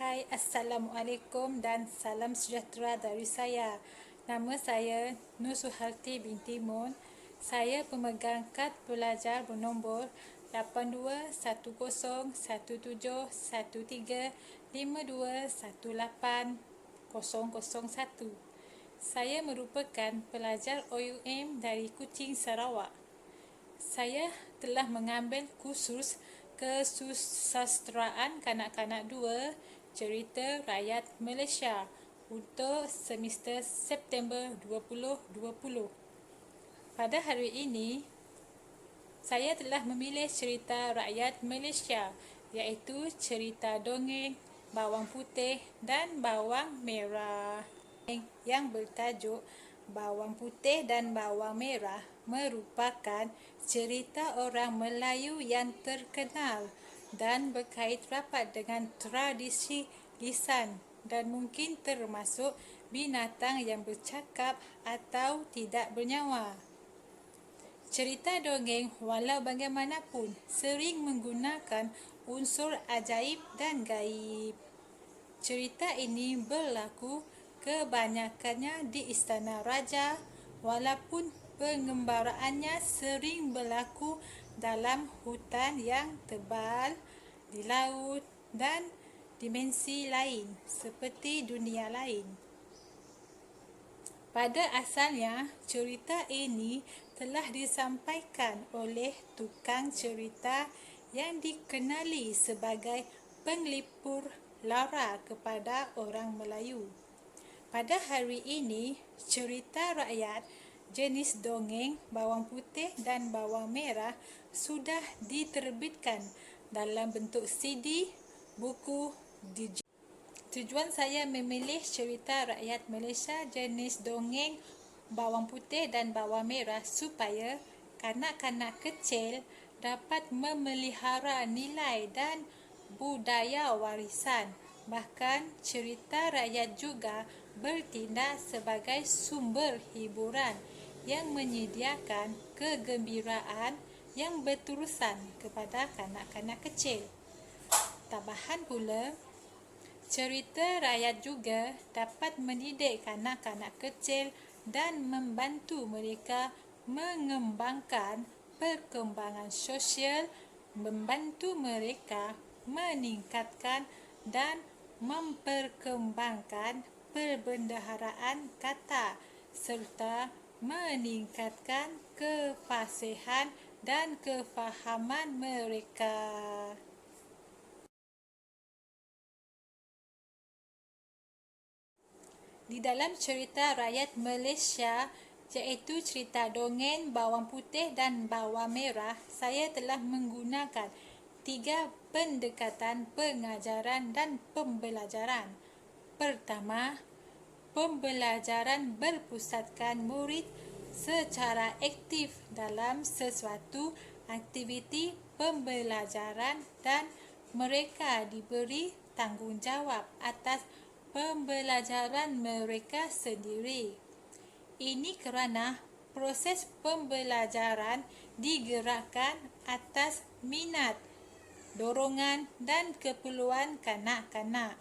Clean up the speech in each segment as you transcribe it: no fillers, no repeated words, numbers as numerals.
Hai, Assalamualaikum dan salam sejahtera dari saya. Nama saya Nur Suharti binti Mun. Saya pemegang kad pelajar bernombor 82101352180001. Saya merupakan pelajar OUM dari Kuching, Sarawak. Saya telah mengambil kursus kesusasteraan kanak-kanak 2 cerita rakyat Malaysia untuk semester September 2020. Pada hari ini, saya telah memilih cerita rakyat Malaysia iaitu cerita dongeng Bawang Putih dan Bawang Merah yang bertajuk Bawang Putih dan Bawang Merah merupakan cerita orang Melayu yang terkenal dan berkait rapat dengan tradisi lisan dan mungkin termasuk binatang yang bercakap atau tidak bernyawa. Cerita dongeng walau bagaimanapun sering menggunakan unsur ajaib dan gaib. Cerita ini berlaku kebanyakannya di Istana Raja, walaupun pengembaraannya sering berlaku dalam hutan yang tebal, di laut dan dimensi lain seperti dunia lain. Pada asalnya, cerita ini telah disampaikan oleh tukang cerita yang dikenali sebagai penglipur lara kepada orang Melayu. Pada hari ini, cerita rakyat jenis dongeng Bawang Putih dan Bawang Merah sudah diterbitkan dalam bentuk CD, buku, digital. Tujuan saya memilih cerita rakyat Malaysia jenis dongeng Bawang Putih dan Bawang Merah supaya kanak-kanak kecil dapat memelihara nilai dan budaya warisan. Bahkan cerita rakyat juga bertindak sebagai sumber hiburan yang menyediakan kegembiraan yang berterusan kepada kanak-kanak kecil. Tambahan pula, cerita rakyat juga dapat mendidik kanak-kanak kecil dan membantu mereka mengembangkan perkembangan sosial, membantu mereka meningkatkan dan memperkembangkan perbendaharaan kata serta meningkatkan kefasihan dan kefahaman mereka. Di dalam cerita rakyat Malaysia iaitu cerita dongeng Bawang Putih dan Bawang Merah, saya telah menggunakan 3 pendekatan pengajaran dan pembelajaran. Pertama, pembelajaran berpusatkan murid secara aktif dalam sesuatu aktiviti pembelajaran dan mereka diberi tanggungjawab atas pembelajaran mereka sendiri. Ini kerana proses pembelajaran digerakkan atas minat, dorongan dan keperluan kanak-kanak.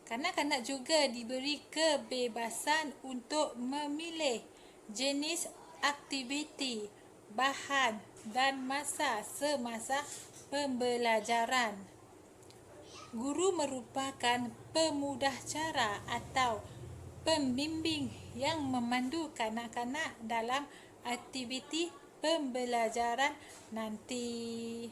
Kanak-kanak juga diberi kebebasan untuk memilih jenis aktiviti, bahan dan masa semasa pembelajaran. Guru merupakan pemudah cara atau pembimbing yang memandu kanak-kanak dalam aktiviti pembelajaran nanti.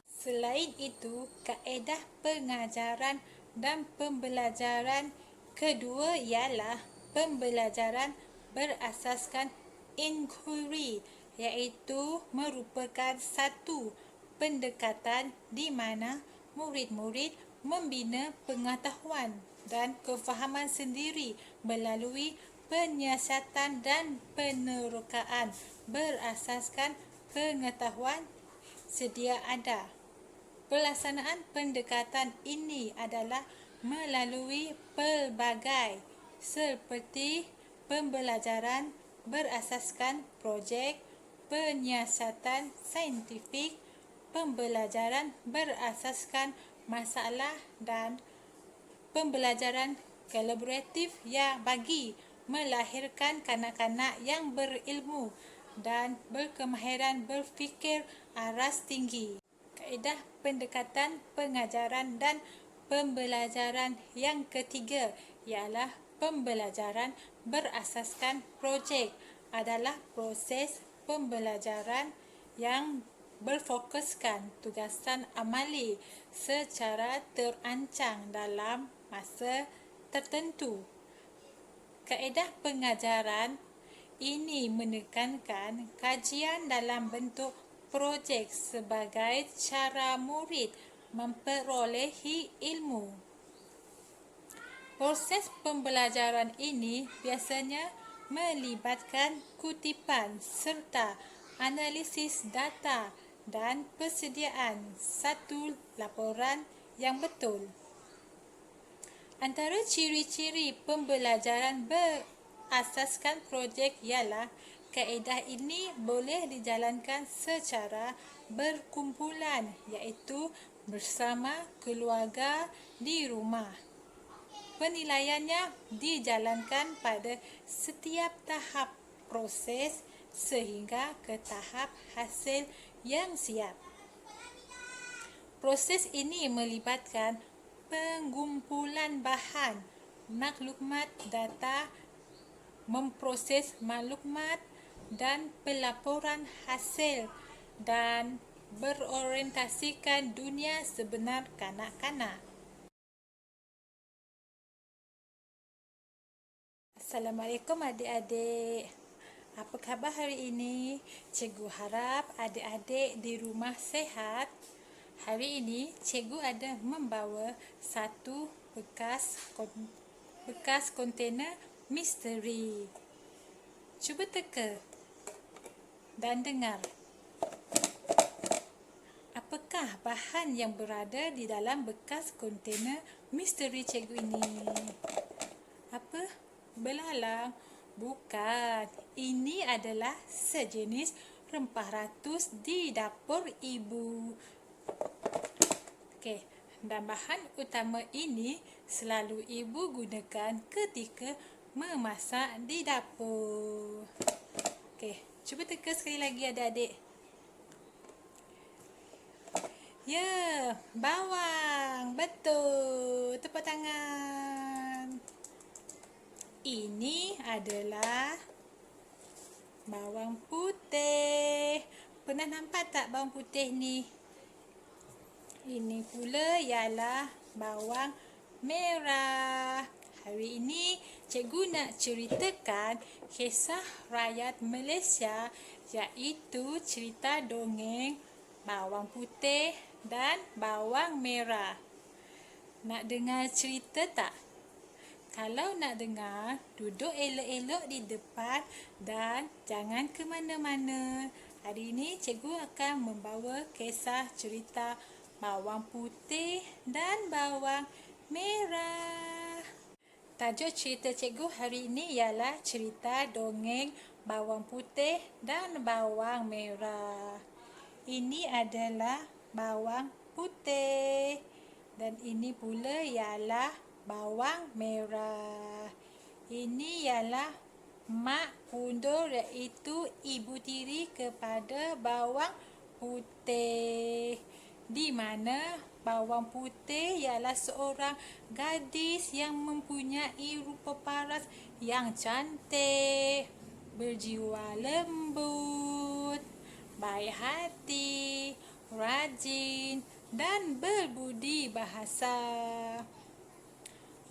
Selain itu, kaedah pengajaran dan pembelajaran kedua ialah pembelajaran berasaskan inquiry, iaitu merupakan satu pendekatan di mana murid-murid membina pengetahuan dan kefahaman sendiri melalui penyiasatan dan penerokaan berasaskan pengetahuan sedia ada. Pelaksanaan pendekatan ini adalah melalui pelbagai seperti pembelajaran berasaskan projek, penyiasatan saintifik, pembelajaran berasaskan masalah dan pembelajaran kolaboratif yang bagi melahirkan kanak-kanak yang berilmu dan berkemahiran berfikir aras tinggi. Kaedah pendekatan pengajaran dan pembelajaran yang ketiga ialah pembelajaran berasaskan projek adalah proses pembelajaran yang berfokuskan tugasan amali secara terancang dalam masa tertentu. Kaedah pengajaran ini menekankan kajian dalam bentuk projek sebagai cara murid memperolehi ilmu. Proses pembelajaran ini biasanya melibatkan kutipan serta analisis data dan persediaan satu laporan yang betul. Antara ciri-ciri pembelajaran berasaskan projek ialah kaedah ini boleh dijalankan secara berkumpulan iaitu bersama keluarga di rumah. Penilaiannya dijalankan pada setiap tahap proses sehingga ke tahap hasil yang siap. Proses ini melibatkan pengumpulan bahan, maklumat data, memproses maklumat dan pelaporan hasil dan berorientasikan dunia sebenar kanak-kanak. Assalamualaikum adik-adik. Apa khabar hari ini? Cikgu harap adik-adik di rumah sihat. Hari ini cikgu ada membawa satu bekas kontainer misteri. Cuba teka dan dengar. Apakah bahan yang berada di dalam bekas kontainer misteri cikgu ini? Apa? Belalang? Bukan. Ini adalah sejenis rempah ratus di dapur ibu. Okey, dan bahan utama ini selalu ibu gunakan ketika memasak di dapur. Okey, cuba teka sekali lagi adik-adik. Ya, bawang. Betul. Tepuk tangan. Ini adalah bawang putih. Pernah nampak tak bawang putih ni? Ini pula ialah bawang merah. Hari ini cikgu nak ceritakan kisah rakyat Malaysia iaitu cerita dongeng bawang putih dan bawang merah. Nak dengar cerita tak? Kalau nak dengar, duduk elok-elok di depan dan jangan ke mana-mana. Hari ini cikgu akan membawa kisah cerita bawang putih dan bawang merah. Tajuk cerita cikgu hari ini ialah cerita dongeng bawang putih dan bawang merah. Ini adalah bawang putih dan ini pula ialah bawang merah. Ini ialah mak kundur iaitu ibu tiri kepada bawang putih. Di mana bawang putih ialah seorang gadis yang mempunyai rupa paras yang cantik, berjiwa lembut, baik hati, rajin dan berbudi bahasa.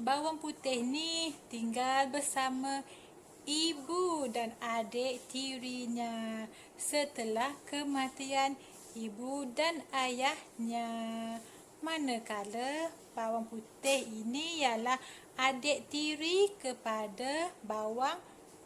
Bawang putih ni tinggal bersama ibu dan adik tirinya setelah kematian ibu dan ayahnya. Manakala bawang putih ini ialah adik tiri kepada bawang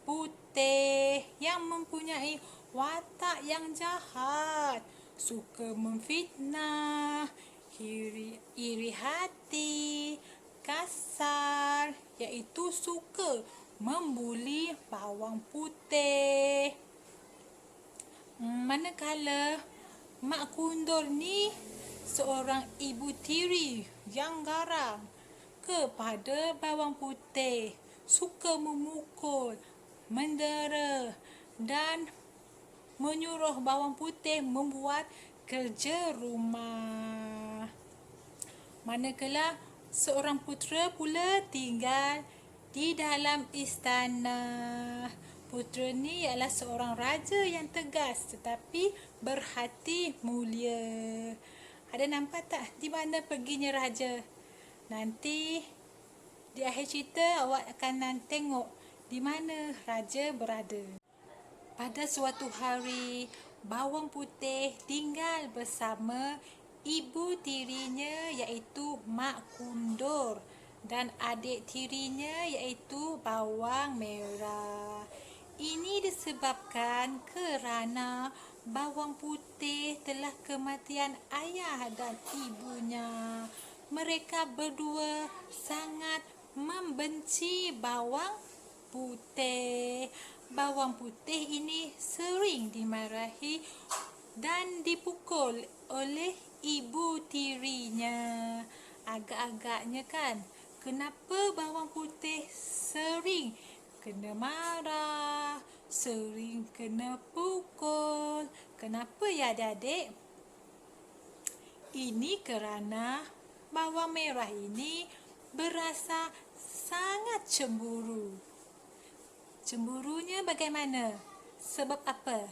putih yang mempunyai watak yang jahat, suka memfitnah, iri hati, kasar, iaitu suka membuli bawang putih. Manakala mak kundur ni seorang ibu tiri yang garang kepada bawang putih, suka memukul, mendera dan menyuruh bawang putih membuat kerja rumah. Manakala seorang putera pula tinggal di dalam istana. Putera ni ialah seorang raja yang tegas tetapi berhati mulia. Ada nampak tak di mana perginya raja? Nanti di akhir cerita awak akan tengok di mana raja berada. Pada suatu hari, bawang putih tinggal bersama ibu tirinya iaitu Mak Kundur dan adik tirinya iaitu bawang merah. Ini disebabkan kerana bawang putih telah kematian ayah dan ibunya. Mereka berdua sangat membenci bawang putih. Bawang putih ini sering dimarahi dan dipukul oleh ibu tirinya. Agak-agaknya kan, kenapa bawang putih sering kena marah, sering kena pukul? Kenapa ya adik-adik? Ini kerana bawang merah ini berasa sangat cemburu. Cemburunya bagaimana? Sebab apa?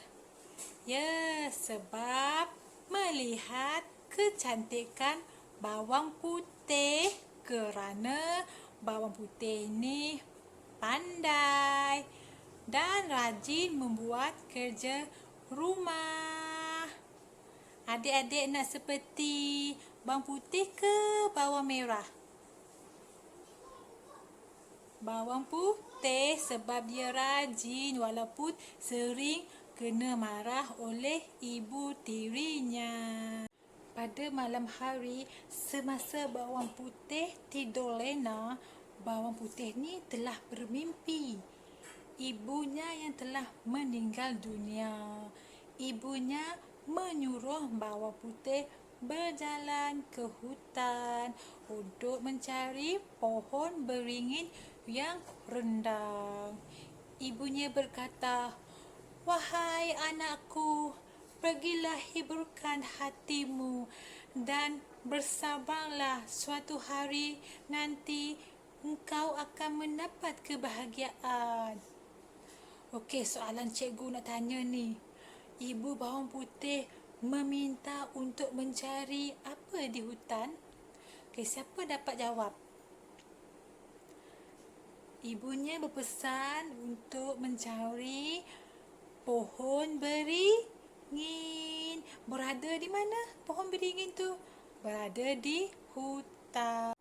Ya, sebab melihat kecantikan bawang putih kerana bawang putih ini pandai dan rajin membuat kerja rumah. Adik-adik nak seperti bawang putih ke bawang merah? Bawang putih sebab dia rajin walaupun sering kena marah oleh ibu tirinya. Pada malam hari, semasa bawang putih tidur lena, bawang putih ni telah bermimpi. Ibunya yang telah meninggal dunia. Ibunya menyuruh bawang putih berjalan ke hutan untuk mencari pohon beringin yang rendang. Ibunya berkata, "Wahai anakku, pergilah hiburkan hatimu dan bersabarlah, suatu hari nanti engkau akan mendapat kebahagiaan." Okey, soalan cikgu nak tanya ni. Ibu bawang putih meminta untuk mencari apa di hutan? Okey, siapa dapat jawab? Ibunya berpesan untuk mencari pohon beringin. Berada di mana pohon beringin tu? Berada di hutan.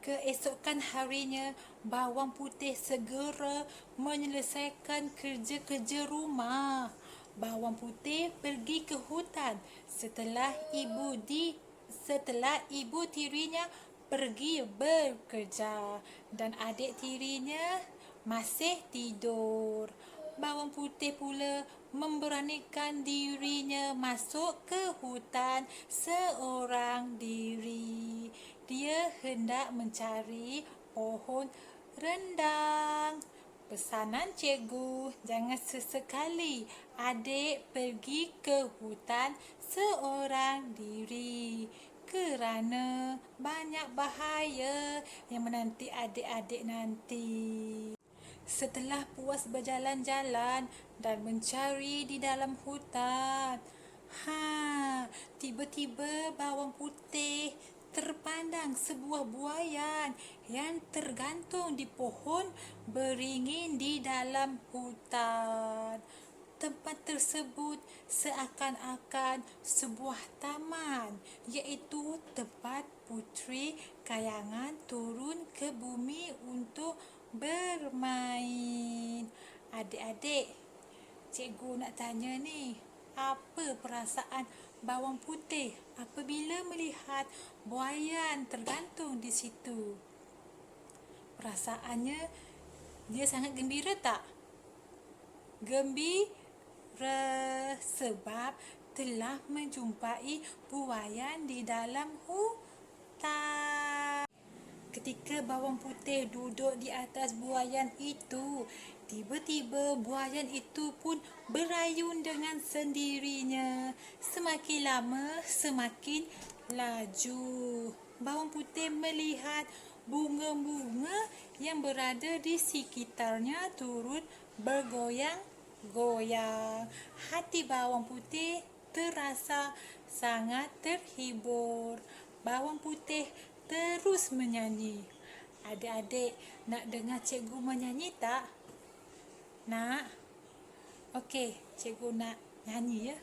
Keesokan harinya, bawang putih segera menyelesaikan kerja-kerja rumah. Bawang putih pergi ke hutan setelah ibu tirinya pergi bekerja dan adik tirinya masih tidur. Bawang putih pula memberanikan dirinya masuk ke hutan seorang diri. Dia hendak mencari pohon rendang. Pesanan cikgu, jangan sesekali adik pergi ke hutan seorang diri kerana banyak bahaya yang menanti adik-adik nanti. Setelah puas berjalan-jalan dan mencari di dalam hutan, tiba-tiba bawang putih terpandang sebuah buaian yang tergantung di pohon beringin di dalam hutan. Tempat tersebut seakan-akan sebuah taman, iaitu tempat puteri kayangan turun ke bumi untuk bermain. Adik-adik, cikgu nak tanya ni, apa perasaan bawang putih apabila melihat buaian tergantung di situ? Perasaannya dia sangat gembira tak? Gembira sebab telah menjumpai buaian di dalam hutan. Ketika bawang putih duduk di atas buaian itu, tiba-tiba buaian itu pun berayun dengan sendirinya. Semakin lama, semakin laju. Bawang putih melihat bunga-bunga yang berada di sekitarnya turut bergoyang-goyang. Hati bawang putih terasa sangat terhibur. Bawang putih terus menyanyi. Adik-adik nak dengar cikgu menyanyi tak? Nak? Okey, cikgu nak nyanyi ya.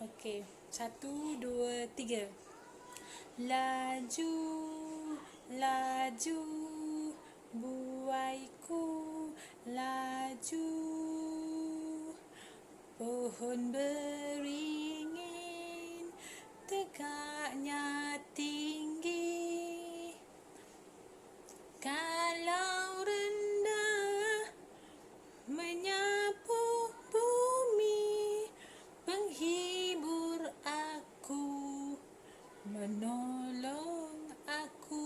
Okey, 1, 2, 3. Laju, laju, buaiku laju. Pohon beringin, tegaknya tinggi. Kalau rendah menyapu bumi, penghibur aku, menolong aku.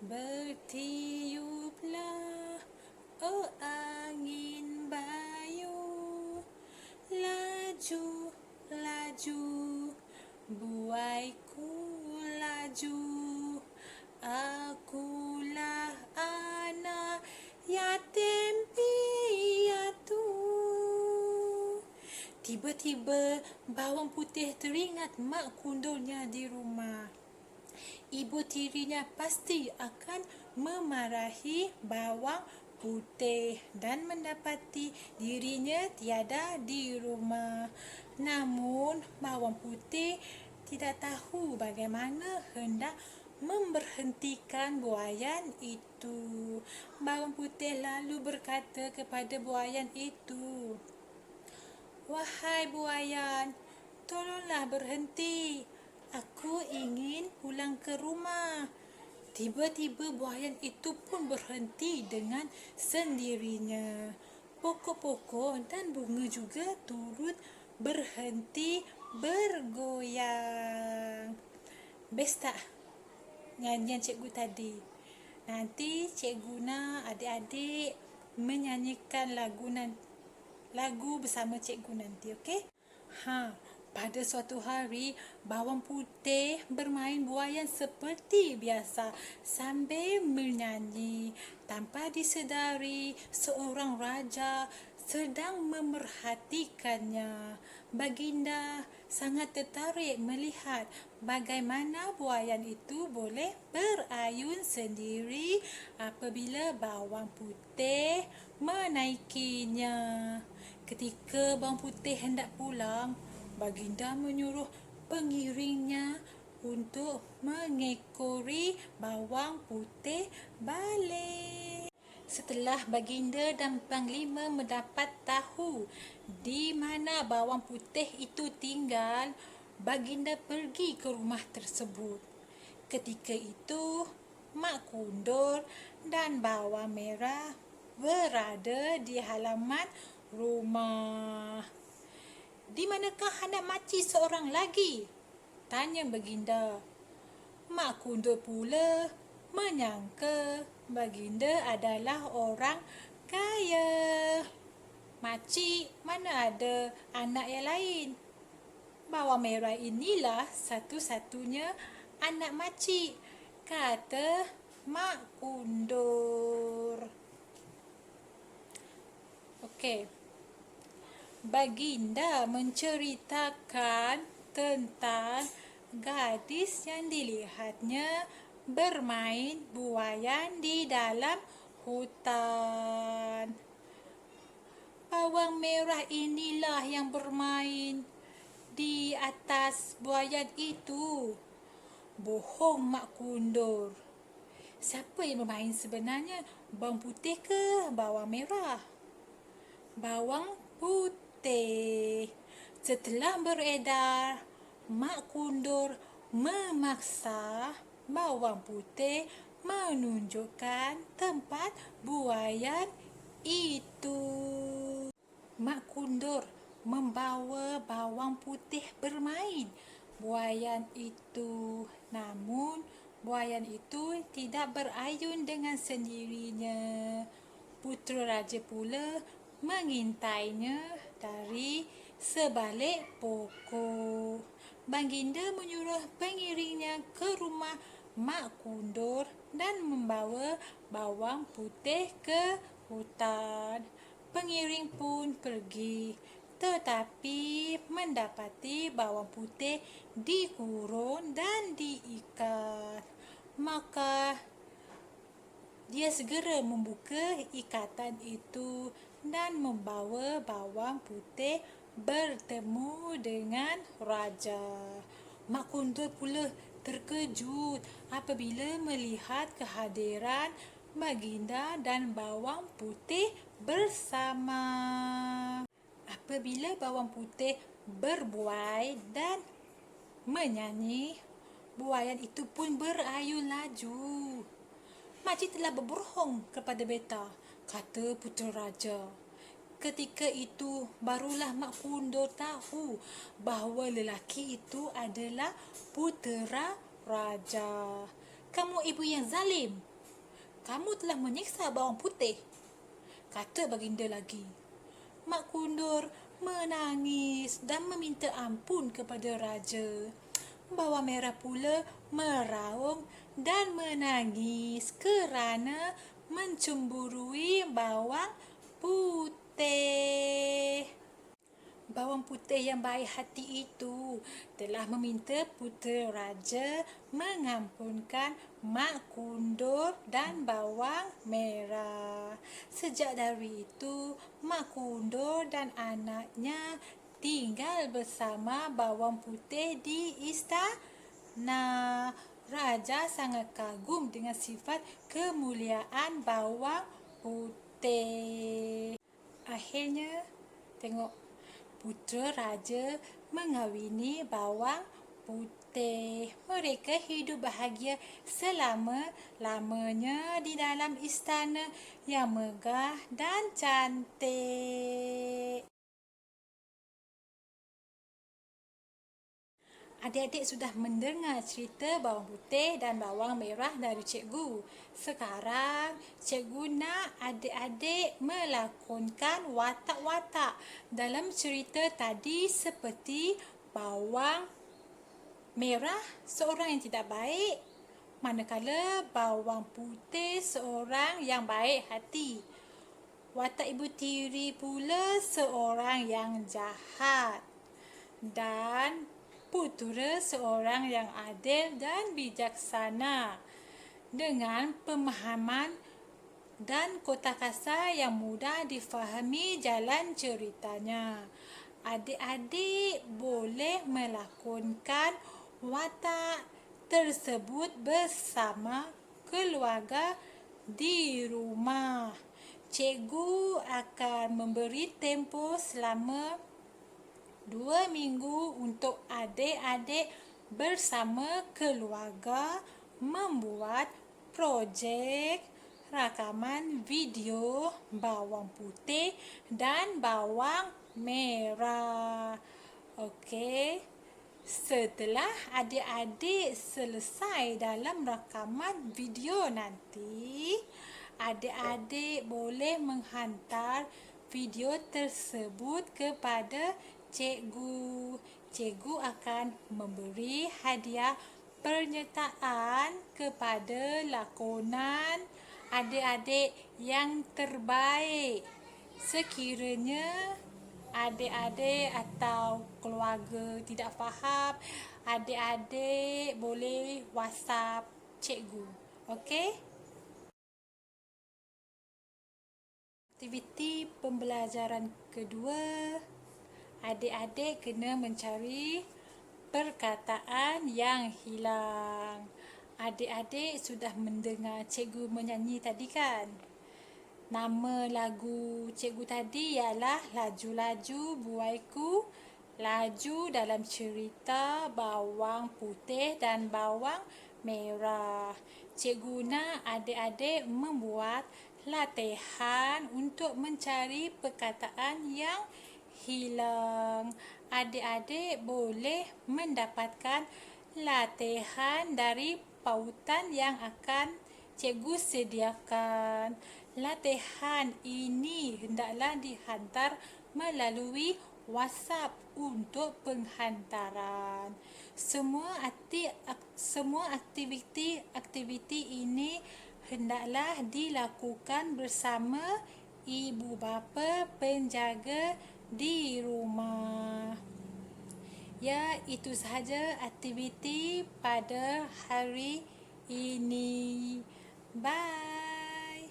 Bertiuplah, oh angin bayu, laju, laju, buaiku laju. Akulah anak yatim piatu. Tiba-tiba bawang putih teringat mak kundurnya di rumah. Ibu tirinya pasti akan memarahi bawang putih dan mendapati dirinya tiada di rumah. Namun bawang putih tidak tahu bagaimana hendak memberhentikan buaian itu. Bawang putih lalu berkata kepada buaian itu, "Wahai buaian, tolonglah berhenti. Aku ingin pulang ke rumah." Tiba-tiba buaian itu pun berhenti dengan sendirinya. Pokok-pokok dan bunga juga turut berhenti bergoyang. Best tak nyanyian cikgu tadi? Nanti cikgu nak adik-adik menyanyikan lagu bersama cikgu nanti, okey? Pada suatu hari, bawang putih bermain buaian seperti biasa sambil menyanyi. Tanpa disedari, seorang raja sedang memerhatikannya. Baginda sangat tertarik melihat bagaimana buaian itu boleh berayun sendiri apabila bawang putih menaikinya. Ketika bawang putih hendak pulang, baginda menyuruh pengiringnya untuk mengekori bawang putih balik. Setelah baginda dan panglima mendapat tahu di mana bawang putih itu tinggal, baginda pergi ke rumah tersebut. Ketika itu, mak kundur dan bawang merah berada di halaman rumah. "Di manakah anak makcik seorang lagi?" tanya baginda. Mak kundur pula menyangka baginda adalah orang kaya. "Makcik, mana ada anak yang lain? Bawang merah inilah satu-satunya anak makcik," kata mak kundur. Okey. Baginda menceritakan tentang gadis yang dilihatnya bermain buaian di dalam hutan. Bawang merah inilah yang bermain di atas buaian itu. Bohong mak kundur. Siapa yang bermain sebenarnya? Bawang putih ke bawang merah? Bawang putih. Setelah beredar, mak kundur memaksa bawang putih menunjukkan tempat buaian itu. Mak kundur membawa bawang putih bermain. Namun buaian itu tidak berayun dengan sendirinya. Putera raja pula mengintainya dari sebalik pokok. Baginda menyuruh pengiringnya ke rumah Mak Kundur dan membawa bawang putih ke hutan. Pengiring pun pergi, tetapi mendapati bawang putih dikurung dan diikat. Maka dia segera membuka ikatan itu dan membawa bawang putih bertemu dengan raja. Mak Kundur pula terkejut apabila melihat kehadiran baginda dan bawang putih bersama. Apabila bawang putih berbuai dan menyanyi, buaian itu pun berayun laju. Makcik telah berbohong kepada beta, kata putera raja. Ketika itu barulah Mak Kundur tahu bahawa lelaki itu adalah putera raja. Kamu ibu yang zalim. Kamu telah menyiksa bawang putih, kata baginda lagi. Mak Kundur menangis dan meminta ampun kepada raja. Bawang merah pula meraung dan menangis kerana mencemburui bawang putih. Bawang putih yang baik hati itu telah meminta putera raja mengampunkan Mak Kundur dan bawang merah. Sejak dari itu, Mak Kundur dan anaknya tinggal bersama bawang putih di istana. Raja sangat kagum dengan sifat kemuliaan bawang putih. Akhirnya, tengok putera raja mengahwini bawang putih. Mereka hidup bahagia selama-lamanya di dalam istana yang megah dan cantik. Adik-adik sudah mendengar cerita bawang putih dan bawang merah dari cikgu. Sekarang, cikgu nak adik-adik melakonkan watak-watak dalam cerita tadi seperti bawang merah seorang yang tidak baik, manakala bawang putih seorang yang baik hati. Watak ibu tiri pula seorang yang jahat. Dan putera seorang yang adil dan bijaksana dengan pemahaman dan kotakasa yang mudah difahami jalan ceritanya. Adik-adik boleh melakonkan watak tersebut bersama keluarga di rumah. Cikgu akan memberi tempoh selama 2 minggu untuk adik-adik bersama keluarga membuat projek rakaman video bawang putih dan bawang merah. Okey. Setelah adik-adik selesai dalam rakaman video nanti, adik-adik boleh menghantar video tersebut kepada cikgu. Cikgu akan memberi hadiah penyertaan kepada lakonan adik-adik yang terbaik. Sekiranya adik-adik atau keluarga tidak faham, adik-adik boleh WhatsApp cikgu. Okey? Aktiviti pembelajaran kedua, adik-adik kena mencari perkataan yang hilang. Adik-adik sudah mendengar cikgu menyanyi tadi kan? Nama lagu cikgu tadi ialah Laju-Laju Buaiku Laju dalam cerita Bawang Putih dan Bawang Merah. Cikgu nak adik-adik membuat latihan untuk mencari perkataan yang hilang. Adik-adik boleh mendapatkan latihan dari pautan yang akan cikgu sediakan. Latihan ini hendaklah dihantar melalui WhatsApp untuk penghantaran. Semua aktiviti ini hendaklah dilakukan bersama ibu bapa penjaga di rumah. Ya, itu sahaja aktiviti pada hari ini. Bye.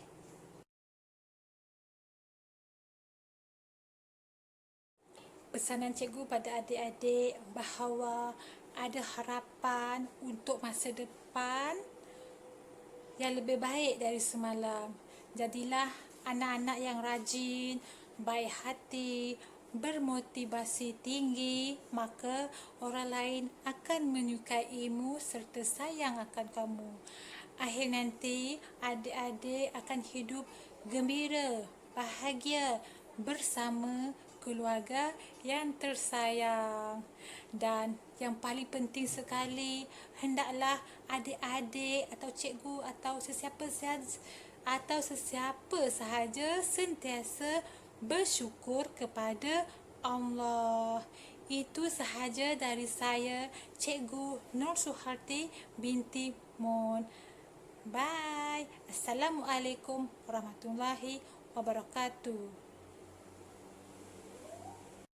Pesanan cikgu pada adik-adik bahawa ada harapan untuk masa depan yang lebih baik dari semalam. Jadilah anak-anak yang rajin, baik hati, bermotivasi tinggi, maka orang lain akan menyukaimu serta sayang akan kamu. Akhir nanti, adik-adik akan hidup gembira, bahagia bersama keluarga yang tersayang. Dan yang paling penting sekali, hendaklah adik-adik atau cikgu atau sesiapa sahaja sentiasa bersyukur kepada Allah. Itu sahaja dari saya, Cikgu Nur Suharti binti Mon. Bye. Assalamualaikum warahmatullahi wabarakatuh.